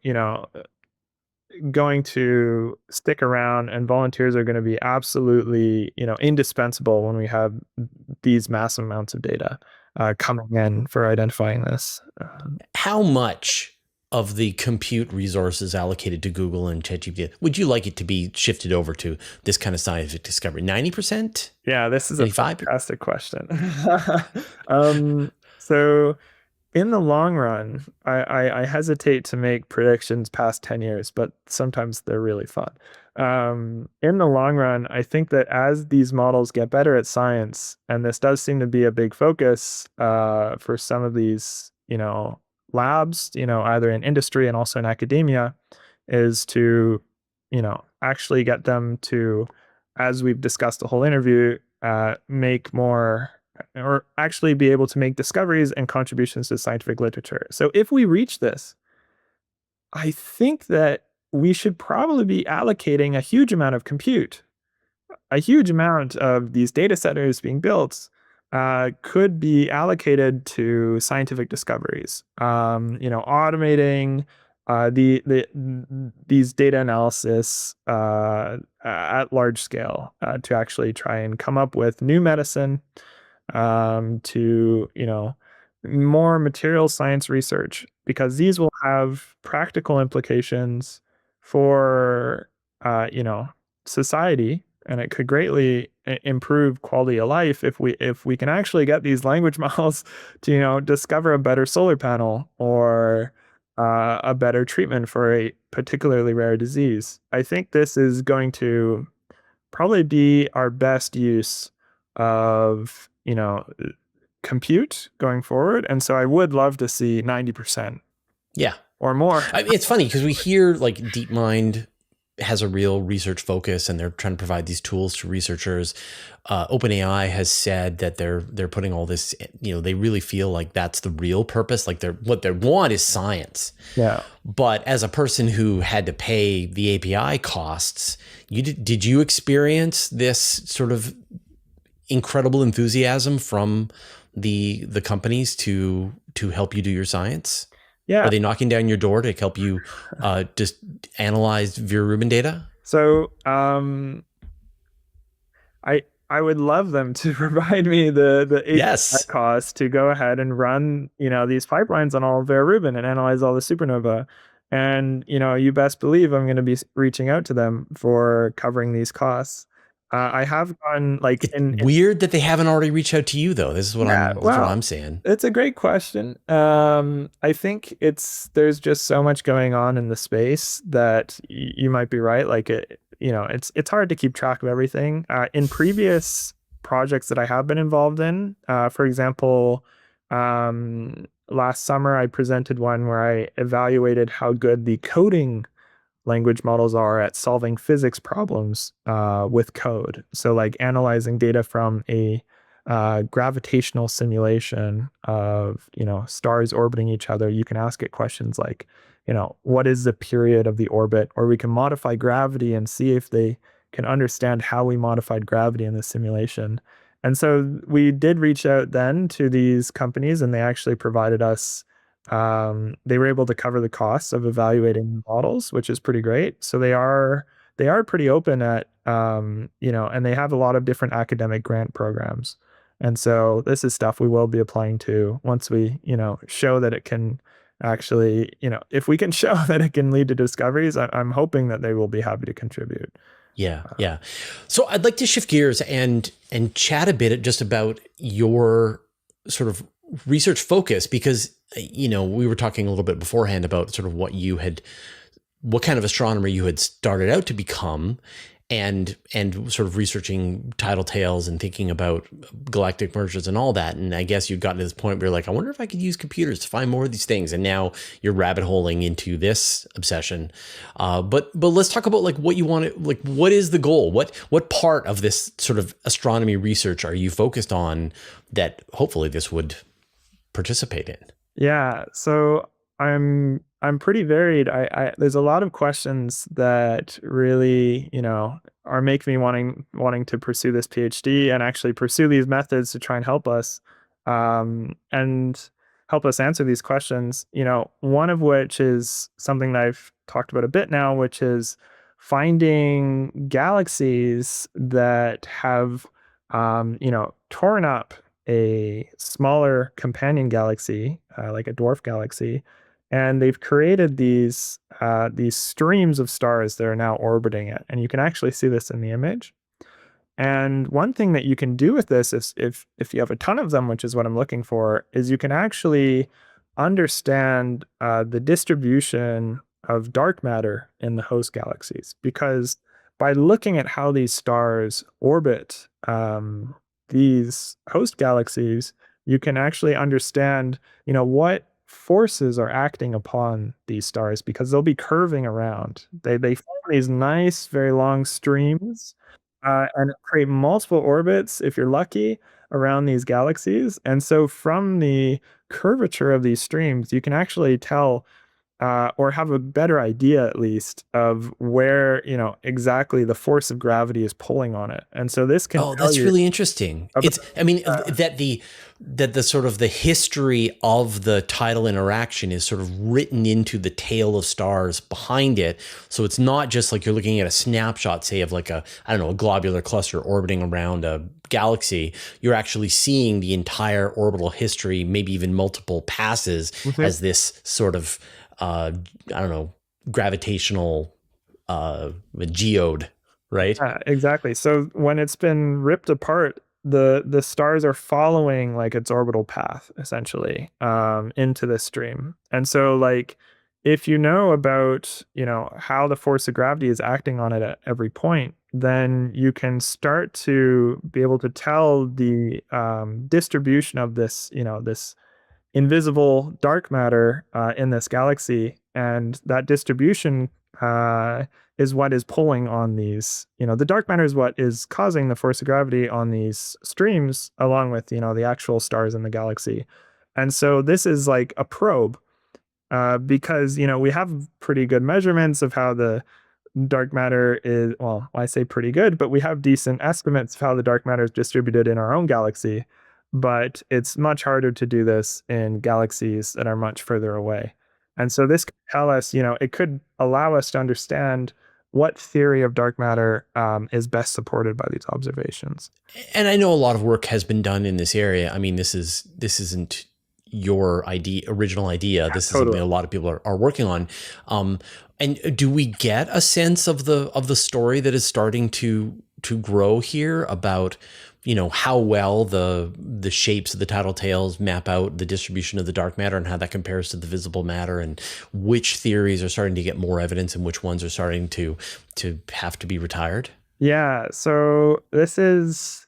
going to stick around, and volunteers are going to be absolutely, indispensable when we have these massive amounts of data coming in for identifying this. How much of the compute resources allocated to Google and ChatGPT would you like it to be shifted over to this kind of scientific discovery? 90%? Yeah, this is 85%? A fantastic question. So in the long run, I hesitate to make predictions past 10 years, but sometimes they're really fun. In the long run, I think that as these models get better at science, and this does seem to be a big focus for some of these, labs, either in industry and also in academia, is to, actually get them to, as we've discussed the whole interview, make more, or actually be able to make discoveries and contributions to scientific literature. So if we reach this, I think that we should probably be allocating a huge amount of compute. A huge amount of these data centers being built could be allocated to scientific discoveries. Automating these data analysis at large scale to actually try and come up with new medicine, to more material science research, because these will have practical implications for society, and it could greatly improve quality of life if we can actually get these language models to discover a better solar panel, or a better treatment for a particularly rare disease. I think this is going to probably be our best use of compute going forward. And so I would love to see 90%. Yeah. Or more. It's funny because we hear like DeepMind has a real research focus, and they're trying to provide these tools to researchers. OpenAI has said that they're putting all this, they really feel like that's the real purpose. Like what they want is science. Yeah. But as a person who had to pay the API costs, did you experience this sort of incredible enthusiasm from the companies to help you do your science? Yeah. Are they knocking down your door to help you just analyze Vera Rubin data? So I I would love them to provide me the API Yes. cost to go ahead and run, these pipelines on all of Vera Rubin and analyze all the supernova. And, you best believe I'm going to be reaching out to them for covering these costs. I have gone like It's weird that they haven't already reached out to you though. yeah, That's what well, I'm saying. it's a great question. I think there's just so much going on in the space that you might be right. Like it's hard to keep track of everything. In previous projects that I have been involved in, for example, last summer I presented one where I evaluated how good the coding language models are at solving physics problems with code. So, like analyzing data from a gravitational simulation of stars orbiting each other, you can ask it questions like, what is the period of the orbit, or we can modify gravity and see if they can understand how we modified gravity in the simulation. And so we did reach out then to these companies, and they actually provided us they were able to cover the costs of evaluating models, which is pretty great. So they are pretty open at and they have a lot of different academic grant programs. And so this is stuff we will be applying to once we, show that it can actually, if we can show that it can lead to discoveries, I'm hoping that they will be happy to contribute. Yeah, yeah. So I'd like to shift gears and chat a bit just about your sort of research focus, because we were talking a little bit beforehand about sort of what kind of astronomer you had started out to become, and sort of researching tidal tails and thinking about galactic mergers and all that. And I guess you'd gotten to this point where you're like, I wonder if I could use computers to find more of these things. And now you're rabbit holing into this obsession. But let's talk about like what you want to, like, what is the goal? What part of this sort of astronomy research are you focused on that hopefully this would participate in? Yeah, so I'm pretty varied. I there's a lot of questions that really, are making me wanting to pursue this PhD and actually pursue these methods to try and and help us answer these questions. One of which is something that I've talked about a bit now, which is finding galaxies that have torn up a smaller companion galaxy, like a dwarf galaxy, and they've created these streams of stars that are now orbiting it, and you can actually see this in the image. And one thing that you can do with this is if you have a ton of them, which is what I'm looking for, is you can actually understand the distribution of dark matter in the host galaxies. Because by looking at how these stars orbit these host galaxies, you can actually understand, what forces are acting upon these stars, because they'll be curving around. They form these nice, very long streams and create multiple orbits, if you're lucky, around these galaxies. And so from the curvature of these streams, you can actually tell or have a better idea, at least, of where, exactly the force of gravity is pulling on it. And so this can Oh, tell that's you really interesting. about, That the sort of the history of the tidal interaction is sort of written into the tail of stars behind it. So it's not just like you're looking at a snapshot, say, of like a globular cluster orbiting around a galaxy. You're actually seeing the entire orbital history, maybe even multiple passes, as this sort of gravitational geode, right? yeah, exactly. So when it's been ripped apart, the stars are following like its orbital path essentially into this stream. And so like if you know about, how the force of gravity is acting on it at every point, then you can start to be able to tell the distribution of this invisible dark matter in this galaxy, and that distribution is what is pulling on these. The dark matter is what is causing the force of gravity on these streams, along with the actual stars in the galaxy. And so this is like a probe, because we have pretty good measurements of how the dark matter is, well, I say pretty good, but we have decent estimates of how the dark matter is distributed in our own galaxy. But it's much harder to do this in galaxies that are much further away. And so this could tell us, it could allow us to understand what theory of dark matter is best supported by these observations. And I know a lot of work has been done in this area. I mean, this isn't your original idea. This is something Totally. a lot of people are working on. And do we get a sense of the story that is starting to grow here about, how well the shapes of the tidal tails map out the distribution of the dark matter and how that compares to the visible matter, and which theories are starting to get more evidence and which ones are starting to have to be retired? Yeah, so this is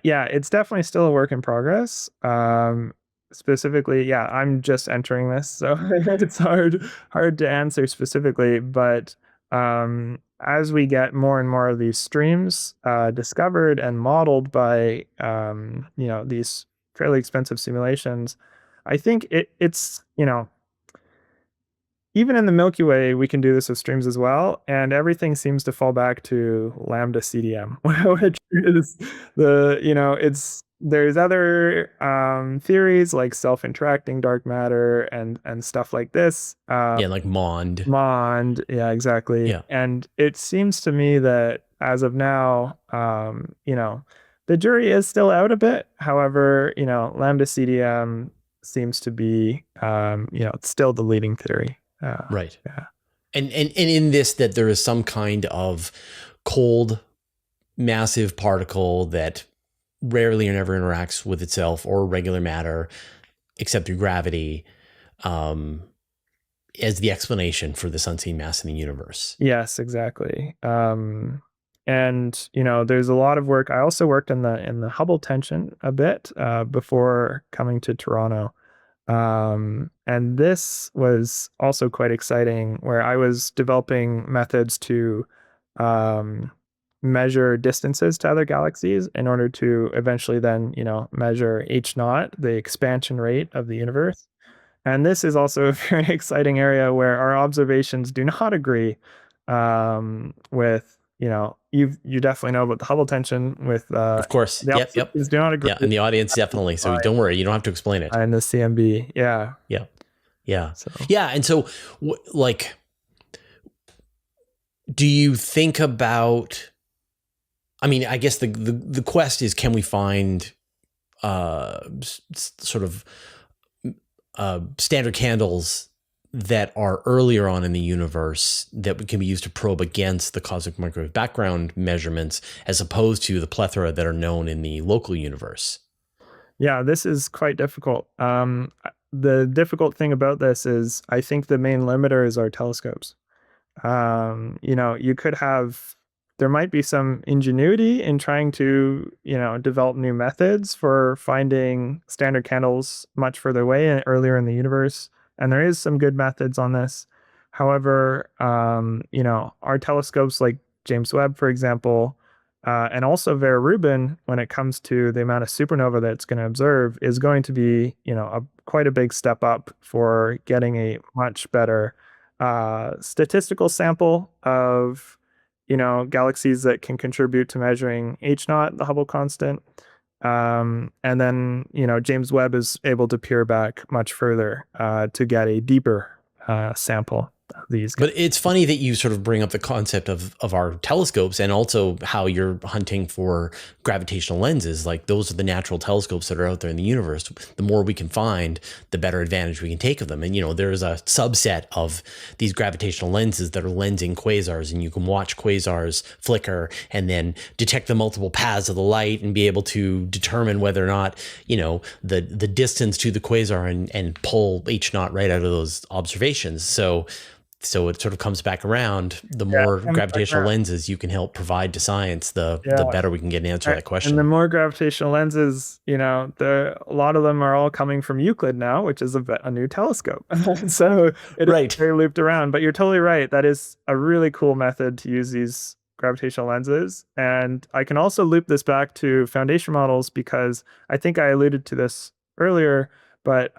yeah, it's definitely still a work in progress. Specifically, yeah, I'm just entering this, so it's hard to answer specifically. But as we get more and more of these streams discovered and modeled by these fairly expensive simulations, I think it's even in the Milky Way, we can do this with streams as well, and everything seems to fall back to lambda CDM, which is it's there's other theories like self-interacting dark matter and stuff like this. Yeah, like Mond. Mond, yeah, exactly. Yeah. And it seems to me that as of now, the jury is still out a bit. However, lambda CDM seems to be, it's still the leading theory. Right. Yeah. And in this, that there is some kind of cold, massive particle that rarely or never interacts with itself or regular matter, except through gravity, as the explanation for this unseen mass in the universe. Yes, exactly. And there's a lot of work. I also worked in the Hubble tension a bit before coming to Toronto. And this was also quite exciting, where I was developing methods to measure distances to other galaxies in order to eventually then, measure h naught, the expansion rate of the universe. And this is also a very exciting area where our observations do not agree with, you definitely know about the Hubble tension with Of course. the Yep. observations do not agree. Yeah, and the audience definitely. So don't worry, you don't have to explain it. And the CMB, yeah. Yeah. Yeah. So. Yeah. And so, do you think about? I mean, I guess the quest is, can we find sort of standard candles that are earlier on in the universe that can be used to probe against the cosmic microwave background measurements, as opposed to the plethora that are known in the local universe? Yeah, this is quite difficult. The difficult thing about this is I think the main limiter is our telescopes. You could have, there might be some ingenuity in trying to, develop new methods for finding standard candles much further away and earlier in the universe. And there is some good methods on this. However, our telescopes like James Webb, for example, and also Vera Rubin, when it comes to the amount of supernova that it's going to observe, is going to be, quite a big step up for getting a much better statistical sample of, galaxies that can contribute to measuring h naught, the Hubble constant. And then, James Webb is able to peer back much further to get a deeper sample of these. But it's funny that you sort of bring up the concept of our telescopes, and also how you're hunting for gravitational lenses. Like, those are the natural telescopes that are out there in the universe. The more we can find, the better advantage we can take of them. And, there's a subset of these gravitational lenses that are lensing quasars, and you can watch quasars flicker and then detect the multiple paths of the light and be able to determine whether or not, the distance to the quasar, and pull h naught right out of those observations. So it sort of comes back around. The more gravitational lenses you can help provide to science, the better we can get an answer to that question. And the more gravitational lenses, a lot of them are all coming from Euclid now, which is a new telescope. So it's very looped around. But you're totally right. That is a really cool method to use these gravitational lenses. And I can also loop this back to foundation models, because I think I alluded to this earlier, but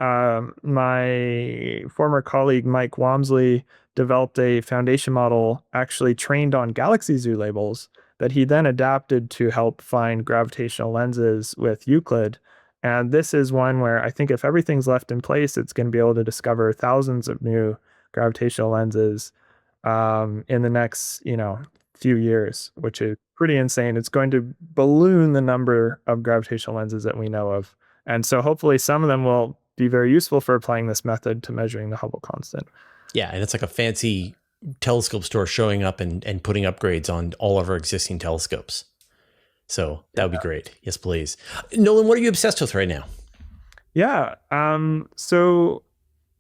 my former colleague, Mike Walmsley, developed a foundation model actually trained on galaxy zoo labels that he then adapted to help find gravitational lenses with Euclid. And this is one where I think if everything's left in place, it's going to be able to discover thousands of new gravitational lenses in the next, few years, which is pretty insane. It's going to balloon the number of gravitational lenses that we know of. And so hopefully some of them will be very useful for applying this method to measuring the Hubble constant. Yeah, and it's like a fancy telescope store showing up and putting upgrades on all of our existing telescopes. So that would be great. Yes, please. Nolan, what are you obsessed with right now? Yeah. So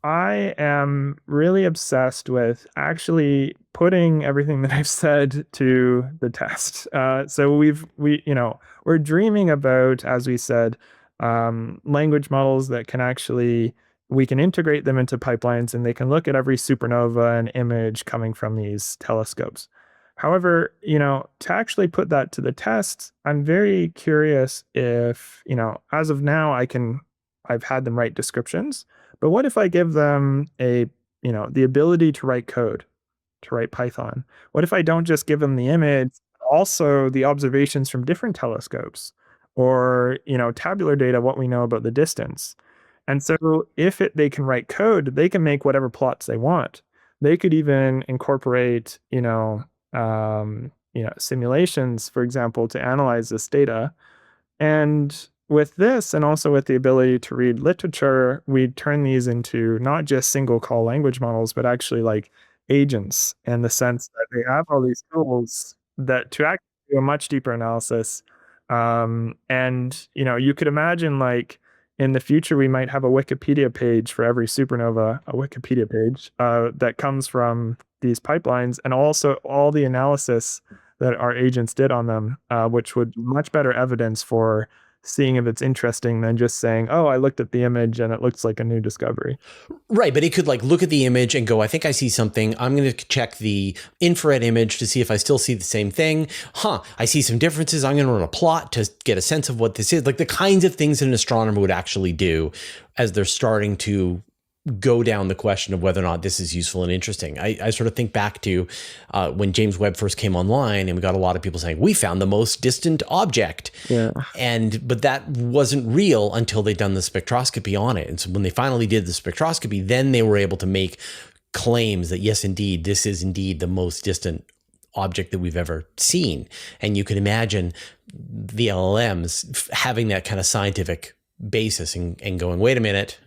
I am really obsessed with actually putting everything that I've said to the test. So we're dreaming about, as we said, language models that can actually, we can integrate them into pipelines and they can look at every supernova and image coming from these telescopes. However, to actually put that to the test, I'm very curious if, as of now, I've had them write descriptions, but what if I give them the ability to write code, to write Python? What if I don't just give them the image, also the observations from different telescopes or, tabular data, what we know about the distance? And so if they can write code, they can make whatever plots they want. They could even incorporate, simulations, for example, to analyze this data. And with this, and also with the ability to read literature, we turn these into not just single call language models, but actually like agents, in the sense that they have all these tools that to actually do a much deeper analysis. And you could imagine, like, in the future, we might have a Wikipedia page for every supernova, a Wikipedia page that comes from these pipelines, and also all the analysis that our agents did on them, which would be much better evidence for seeing if it's interesting than just saying, oh, I looked at the image and it looks like a new discovery. Right, but it could like look at the image and go, I think I see something. I'm going to check the infrared image to see if I still see the same thing. I see some differences. I'm going to run a plot to get a sense of what this is. Like the kinds of things that an astronomer would actually do as they're starting to go down the question of whether or not this is useful and interesting. I sort of think back to when James Webb first came online, and we got a lot of people saying, we found the most distant object. Yeah. But that wasn't real until they'd done the spectroscopy on it. And so when they finally did the spectroscopy, then they were able to make claims that, yes, indeed, this is indeed the most distant object that we've ever seen. And you can imagine the LLMs having that kind of scientific basis and going, wait a minute,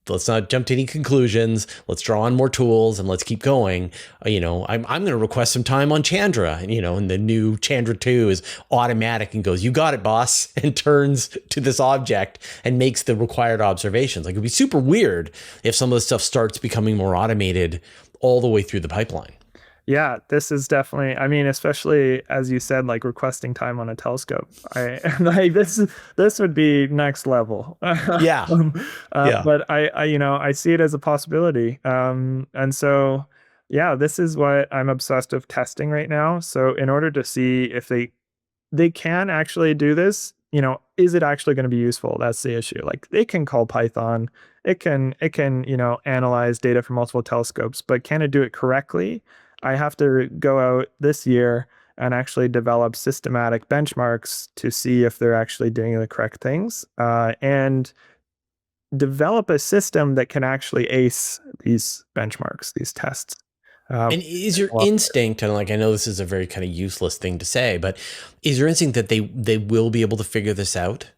let's not jump to any conclusions. Let's draw on more tools and let's keep going. I'm going to request some time on Chandra, and the new Chandra 2 is automatic and goes, you got it, boss, and turns to this object and makes the required observations. Like, it'd be super weird if some of the stuff starts becoming more automated all the way through the pipeline. Yeah, this is definitely, I mean, especially as you said, like requesting time on a telescope. This would be next level. Yeah. Yeah. But I see it as a possibility. And so, yeah, this is what I'm obsessed with testing right now. So in order to see if they can actually do this, is it actually going to be useful? That's the issue. Like, they can call Python, it can, analyze data from multiple telescopes, but can it do it correctly? I have to go out this year and actually develop systematic benchmarks to see if they're actually doing the correct things, and develop a system that can actually ace these benchmarks, these tests. And is your instinct, and like, I know this is a very kind of useless thing to say, but is your instinct that they will be able to figure this out?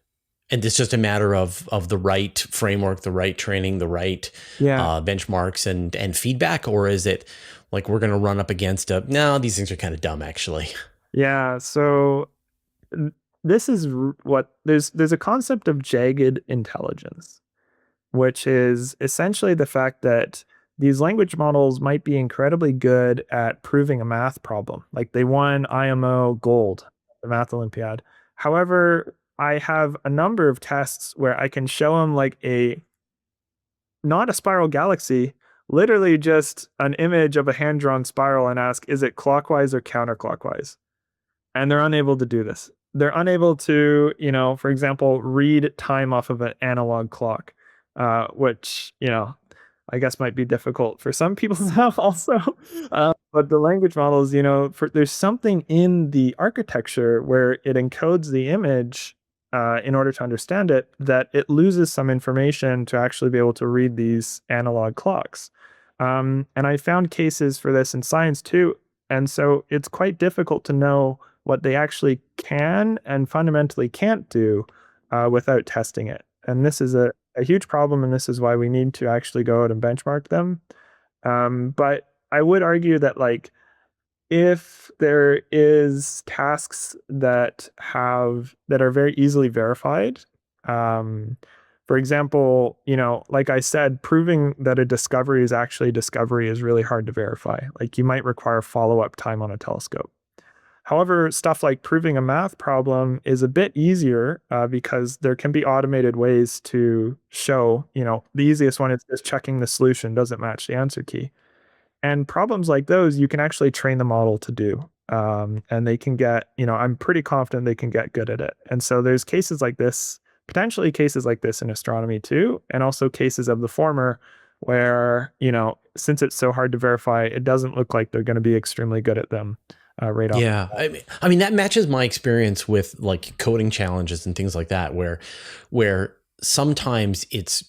And it's just a matter of the right framework, the right training, the right benchmarks and feedback? Or is it like we're going to run up against no, these things are kind of dumb, actually? Yeah. So this is what there's a concept of jagged intelligence, which is essentially the fact that these language models might be incredibly good at proving a math problem. Like, they won IMO gold, the math Olympiad. However, I have a number of tests where I can show them like not a spiral galaxy, literally just an image of a hand-drawn spiral, and ask, is it clockwise or counterclockwise? And they're unable to do this. They're unable to, for example, read time off of an analog clock, which, I guess might be difficult for some people now also. But the language models, there's something in the architecture where it encodes the image in order to understand it, that it loses some information to actually be able to read these analog clocks. And I found cases for this in science too. And so it's quite difficult to know what they actually can and fundamentally can't do without testing it. And this is a huge problem, and this is why we need to actually go out and benchmark them. But I would argue that like if there is tasks that are very easily verified, um, for example, like I said, proving that a discovery is actually a discovery is really hard to verify. Like you might require follow-up time on a telescope. However, stuff like proving a math problem is a bit easier because there can be automated ways to show, the easiest one is just checking the solution doesn't match the answer key. And problems like those, you can actually train the model to do. And they can get, I'm pretty confident they can get good at it. And so there's cases like this, potentially cases like this in astronomy too, and also cases of the former where, since it's so hard to verify, it doesn't look like they're going to be extremely good at them right off. Yeah. I mean, that matches my experience with like coding challenges and things like that, where sometimes it's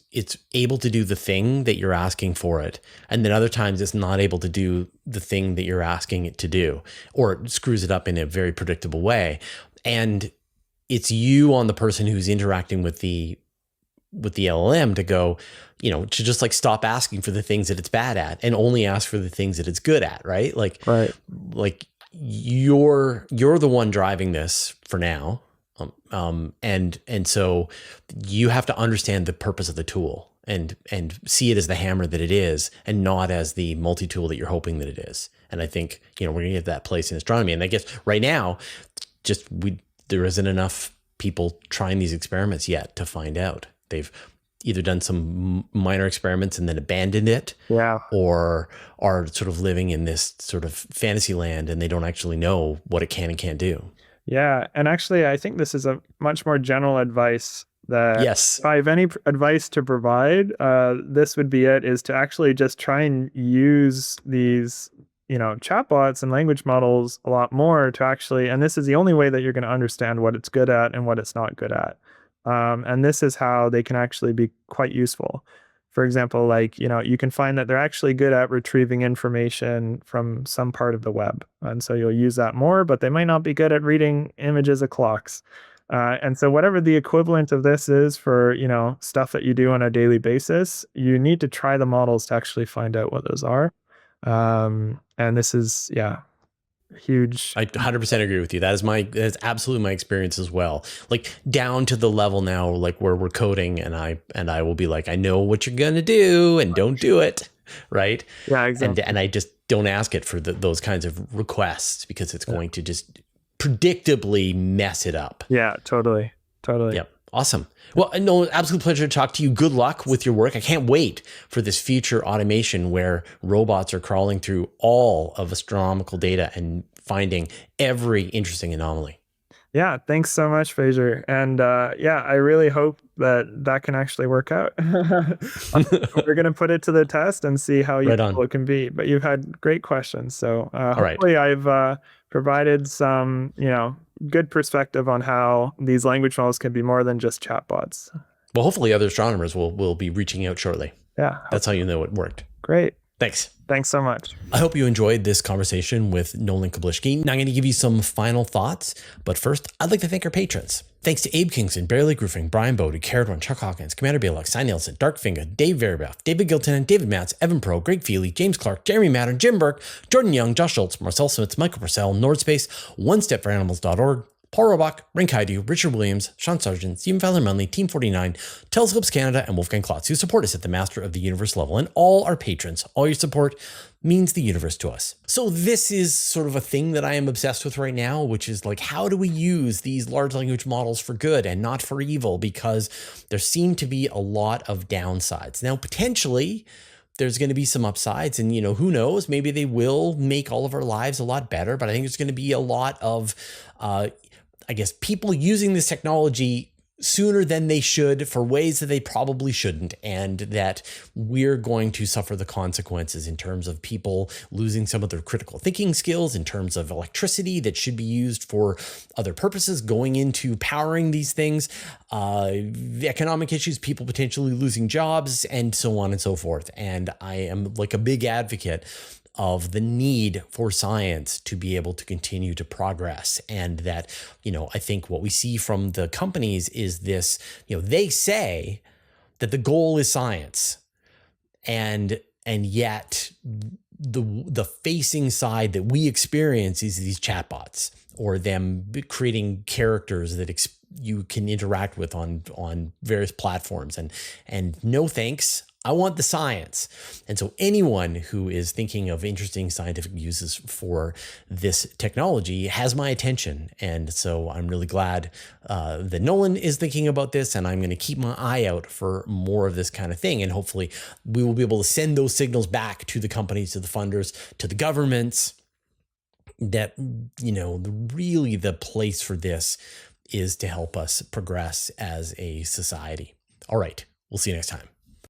able to do the thing that you're asking for it, and then other times it's not able to do the thing that you're asking it to do, or it screws it up in a very predictable way. And it's you on the person who's interacting with the LLM to go, to just like stop asking for the things that it's bad at and only ask for the things that it's good at, right? Right. Like you're the one driving this for now. And so you have to understand the purpose of the tool and see it as the hammer that it is, and not as the multi-tool that you're hoping that it is. And I think, we're going to get that place in astronomy. And I guess right now, there isn't enough people trying these experiments yet to find out. They've either done some minor experiments and then abandoned it, or are sort of living in this sort of fantasy land and they don't actually know what it can and can't do. Yeah. And actually, I think this is a much more general advice that yes, if I have any advice to provide, this would be it, is to actually just try and use these, chatbots and language models a lot more to actually, and this is the only way that you're going to understand what it's good at and what it's not good at. And this is how they can actually be quite useful. For example, like, you can find that they're actually good at retrieving information from some part of the web. And so you'll use that more, but they might not be good at reading images of clocks. And so whatever the equivalent of this is for, stuff that you do on a daily basis, you need to try the models to actually find out what those are. And this is, huge. I 100% agree with you. That's absolutely my experience as well. Like down to the level now, like where we're coding and I will be like, I know what you're going to do and don't do it. Right. Yeah, exactly. And I just don't ask it for those kinds of requests because it's going to just predictably mess it up. Yeah, totally. Yep. Awesome. Well, no, absolute pleasure to talk to you. Good luck with your work. I can't wait for this future automation where robots are crawling through all of astronomical data and finding every interesting anomaly. Yeah, thanks so much, Fraser. And I really hope that can actually work out. We're going to put it to the test and see how useful it can be. But you've had great questions. So hopefully I've provided some, good perspective on how these language models can be more than just chatbots. Well, hopefully other astronomers will be reaching out shortly. Yeah. That's how you know it worked. Great. Thanks. Thanks so much. I hope you enjoyed this conversation with Nolan Kablishki. Now I'm going to give you some final thoughts, but first, I'd like to thank our patrons. Thanks to Abe Kingston, Barry Lake Roofing, Brian Bodie, Carrot One, Chuck Hawkins, Commander Balak, Cy Nielsen, Dark Finger, Dave Veribuff, David Gilton, David Matz, Evan Pro, Greg Feely, James Clark, Jeremy Madden, Jim Burke, Jordan Young, Josh Schultz, Marcel Smith, Michael Purcell, Nordspace, OneStepForAnimals.org, Paul Robach, Rin Kaidu, Richard Williams, Sean Sargent, Stephen Fowler Munley, Team 49, Telescopes Canada, and Wolfgang Klotz, who support us at the Master of the Universe level. And all our patrons, all your support means the universe to us. So this is sort of a thing that I am obsessed with right now, which is like, how do we use these large language models for good and not for evil? Because there seem to be a lot of downsides. Now, potentially, there's going to be some upsides, and who knows, maybe they will make all of our lives a lot better, but I think there's going to be a lot of, people using this technology sooner than they should for ways that they probably shouldn't, and that we're going to suffer the consequences in terms of people losing some of their critical thinking skills, in terms of electricity that should be used for other purposes going into powering these things, the economic issues, people potentially losing jobs, and so on and so forth. And I am like a big advocate of the need for science to be able to continue to progress. And that, I think what we see from the companies is this, they say that the goal is science. And yet the facing side that we experience is these chatbots, or them creating characters that you can interact with on various platforms. And no thanks. I want the science. And so anyone who is thinking of interesting scientific uses for this technology has my attention. And so I'm really glad that Nolan is thinking about this, and I'm going to keep my eye out for more of this kind of thing. And hopefully we will be able to send those signals back to the companies, to the funders, to the governments, that, really the place for this is to help us progress as a society. All right. We'll see you next time.